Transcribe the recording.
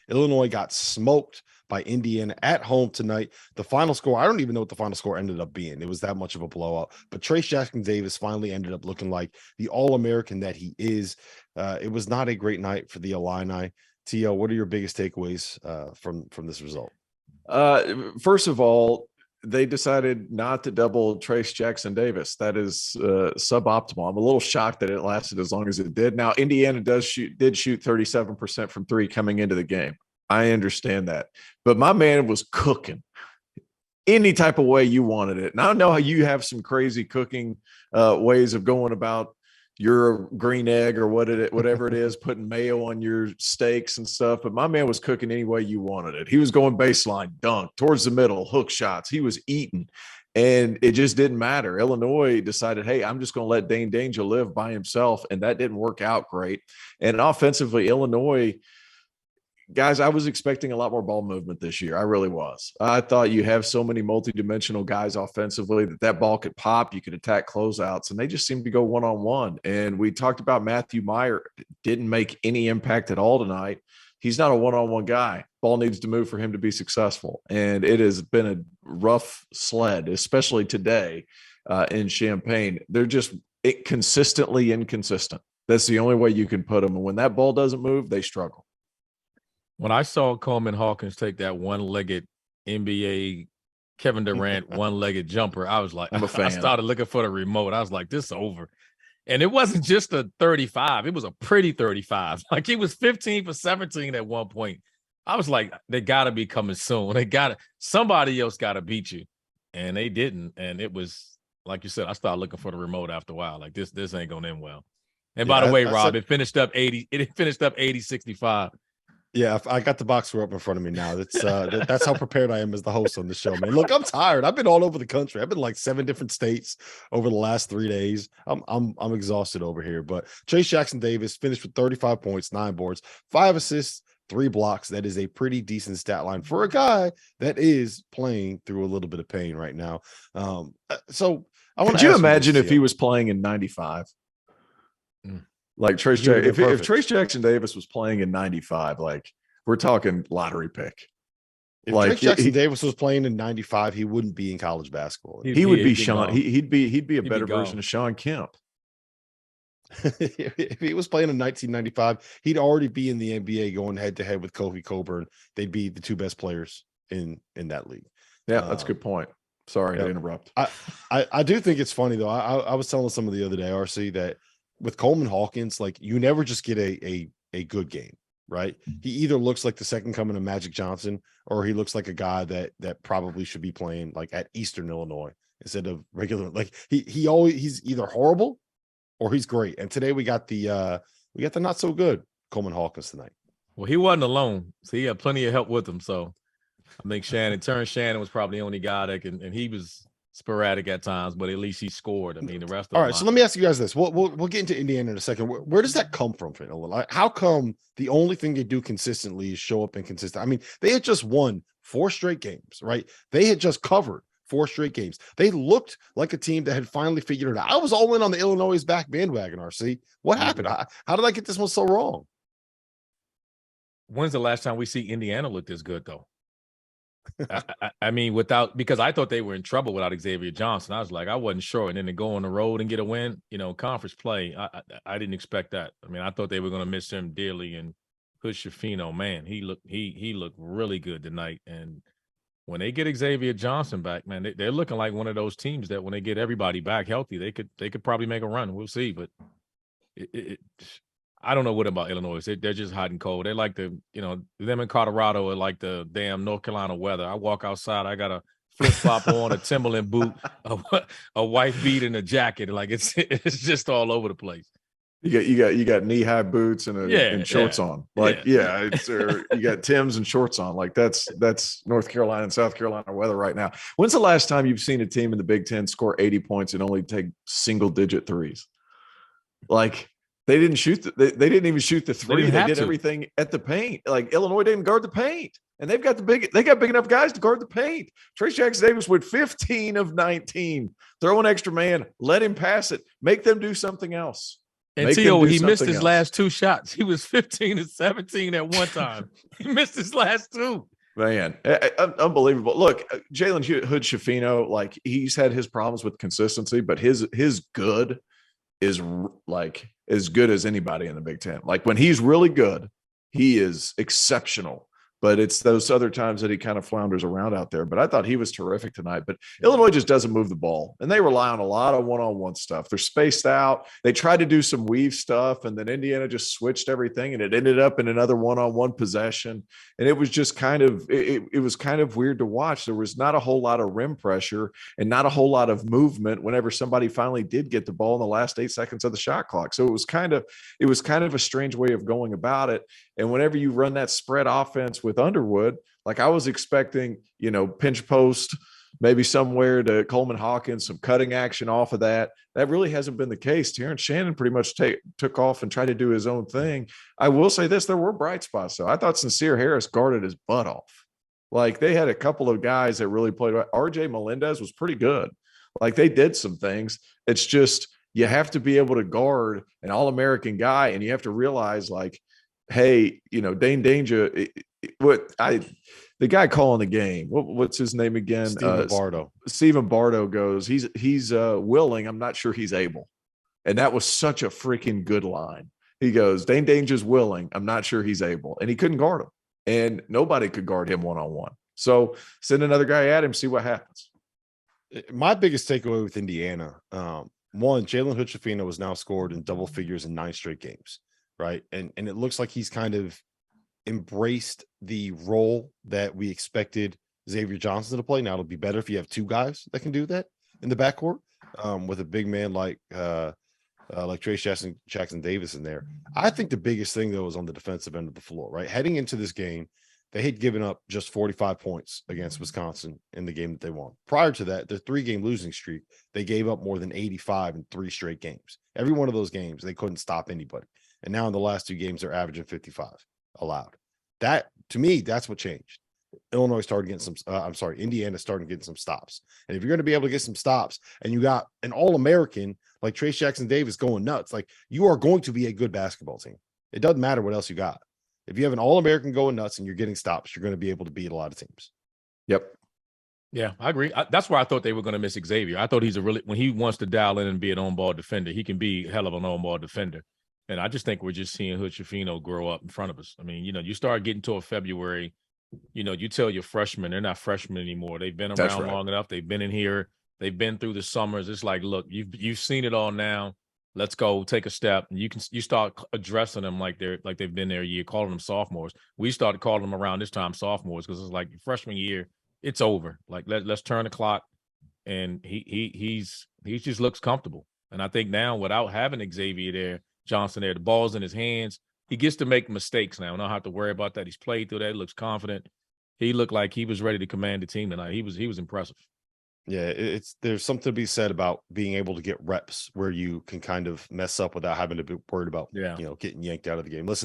Illinois got smoked by Indiana at home tonight. The final score, I don't even know what the final score ended up being. It was that much of a blowout. But Trace Jackson Davis finally ended up looking like the All-American that he is. It was not a great night for the Illini. T.O., what are your biggest takeaways from this result? First of all, they decided not to double Trace Jackson Davis. That is suboptimal. I'm a little shocked that it lasted as long as it did. Now, Indiana did shoot 37% from three coming into the game. I understand that. But my man was cooking any type of way you wanted it. And I know how you have some crazy cooking ways of going about your green egg or whatever it is, putting mayo on your steaks and stuff. But my man was cooking any way you wanted it. He was going baseline, dunk, towards the middle, hook shots. He was eating. And it just didn't matter. Illinois decided, hey, I'm just going to let Dane Danger live by himself. And that didn't work out great. And offensively, Illinois – guys, I was expecting a lot more ball movement this year. I really was. I thought you have so many multidimensional guys offensively that ball could pop. You could attack closeouts, and they just seemed to go one-on-one. And we talked about Matthew Meyer didn't make any impact at all tonight. He's not a one-on-one guy. Ball needs to move for him to be successful. And it has been a rough sled, especially today in Champaign. They're just consistently inconsistent. That's the only way you can put them. And when that ball doesn't move, they struggle. When I saw Coleman Hawkins take that one-legged NBA Kevin Durant one-legged jumper, I was like, I'm a fan. I started looking for the remote. I was like, this is over. And it wasn't just a 35. It was a pretty 35. Like he was 15 for 17 at one point. I was like, they got to be coming soon. Somebody else got to beat you. And they didn't. And it was, like you said, I started looking for the remote after a while. Like this ain't going to end well. And by the way, Rob, it finished up 80-65. Yeah, I got the box score up in front of me now. That's how prepared I am as the host on the show, man. Look, I'm tired. I've been all over the country. I've been like 7 different states over the last 3 days. I'm exhausted over here. But Trace Jackson Davis finished with 35 points, 9 boards, 5 assists, 3 blocks. That is a pretty decent stat line for a guy that is playing through a little bit of pain right now. So I want to. Could you imagine if he was playing in 95? Like Trace, if Trace Jackson Davis was playing in 95, like we're talking lottery pick. If Trace Jackson Davis was playing in 95, he wouldn't be in college basketball. He would be Sean. He'd be a better version of Sean Kemp. If he was playing in 1995, he'd already be in the NBA going head to head with Kofi Cockburn. They'd be the 2 best players in that league. Yeah, that's a good point. Sorry to interrupt. I do think it's funny though. I was telling someone the other day, RC, that with Coleman Hawkins, like you never just get a good game, right? He either looks like the second coming of Magic Johnson, or he looks like a guy that probably should be playing like at Eastern Illinois instead of regular. Like he's either horrible or he's great. And today we got the not so good Coleman Hawkins tonight. Well, he wasn't alone, so he had plenty of help with him. So I think Shannon was probably the only guy that can, and he was sporadic at times, but at least he scored. I mean, the rest of all right. So let me ask you guys this. We'll get into Indiana in a second. Where does that come from? Like, how come the only thing they do consistently is show up inconsistent? I mean, they had just won 4 straight games, right? They had just covered 4 straight games. They looked like a team that had finally figured it out. I was all in on the Illinois back bandwagon, RC. What happened? How did I get this one so wrong? When's the last time we see Indiana look this good, though? I mean, because I thought they were in trouble without Xavier Johnson. I was like, I wasn't sure. And then to go on the road and get a win, conference play, I didn't expect that. I mean, I thought they were going to miss him dearly. And Hood-Schifino, man, he looked really good tonight. And when they get Xavier Johnson back, man, they're looking like one of those teams that when they get everybody back healthy, they could probably make a run. We'll see. But I don't know what about Illinois. They're just hot and cold. They like them in Colorado are like the damn North Carolina weather. I walk outside, I got a flip-flop on, a Timberland boot, a white beat and a jacket. Like it's just all over the place. You got knee-high boots and shorts on. Like, you got Timbs and shorts on. Like that's North Carolina and South Carolina weather right now. When's the last time you've seen a team in the Big Ten score 80 points and only take single-digit threes? Like, they didn't even shoot the 3. They did everything at the paint. Like Illinois didn't guard the paint, and they got big enough guys to guard the paint. Trace Jackson Davis went 15 of 19. Throw an extra man, let him pass it, make them do something else. And Make him T.O., do he missed something his else. last 2 shots. He was 15 and 17 at one time. He missed his last 2. Man, unbelievable. Look, Jalen Hood-Schifino, like he's had his problems with consistency, but his good is like as good as anybody in the Big Ten. Like when he's really good, he is exceptional. But it's those other times that he kind of flounders around out there. But I thought he was terrific tonight. But Illinois just doesn't move the ball. And they rely on a lot of one-on-one stuff. They're spaced out. They tried to do some weave stuff, and then Indiana just switched everything, and it ended up in another one-on-one possession. And it was just kind of it was kind of weird to watch. There was not a whole lot of rim pressure and not a whole lot of movement whenever somebody finally did get the ball in the last 8 seconds of the shot clock. So it was kind of a strange way of going about it. And whenever you run that spread offense with Underwood, like I was expecting, pinch post, maybe somewhere to Coleman Hawkins, some cutting action off of that. That really hasn't been the case. Terrence Shannon pretty much took off and tried to do his own thing. I will say this, there were bright spots, though. I thought Sincere Harris guarded his butt off. Like they had a couple of guys that really played. RJ Melendez was pretty good. Like they did some things. It's just you have to be able to guard an All-American guy, and you have to realize like, hey, Dane Danger, the guy calling the game, what's his name again? Stephen Bardo. Stephen Bardo goes, he's willing. I'm not sure he's able. And that was such a freaking good line. He goes, Dane Danger's willing. I'm not sure he's able. And he couldn't guard him. And nobody could guard him one-on-one. So send another guy at him, see what happens. My biggest takeaway with Indiana, one, Jalen Hood-Schifino has now scored in double figures in 9 straight games. Right. And it looks like he's kind of embraced the role that we expected Xavier Johnson to play. Now it'll be better if you have 2 guys that can do that in the backcourt, with a big man like Trace Jackson Davis in there. I think the biggest thing, though, is on the defensive end of the floor, right? Heading into this game, they had given up just 45 points against Wisconsin in the game that they won. Prior to that, their 3-game losing streak, they gave up more than 85 in 3 straight games. Every one of those games, they couldn't stop anybody. And now in the last 2 games, they're averaging 55 allowed. That, to me, that's what changed. Indiana started getting some stops. And if you're going to be able to get some stops and you got an All-American like Trace Jackson Davis going nuts, like you are going to be a good basketball team. It doesn't matter what else you got. If you have an All-American going nuts and you're getting stops, you're going to be able to beat a lot of teams. Yep. Yeah, I agree. That's where I thought they were going to miss Xavier. I thought when he wants to dial in and be an on-ball defender, he can be a hell of an on-ball defender. And I just think we're just seeing Hood-Schifino grow up in front of us. I mean, you start getting to a February, you tell your freshmen, they're not freshmen anymore. They've been around long enough. They've been in here. They've been through the summers. It's like, look, you've seen it all now. Let's go take a step. And you start addressing them like they've been there a year, calling them sophomores. We started calling them around this time sophomores because it's like freshman year, it's over. Like let's turn the clock. And he just looks comfortable. And I think now without having Xavier Johnson there, the ball's in his hands. He gets to make mistakes now. I don't have to worry about that. He's played through that. He looks confident. He looked like he was ready to command the team tonight. He was impressive. Yeah, there's something to be said about being able to get reps where you can kind of mess up without having to be worried about, getting yanked out of the game. Listen.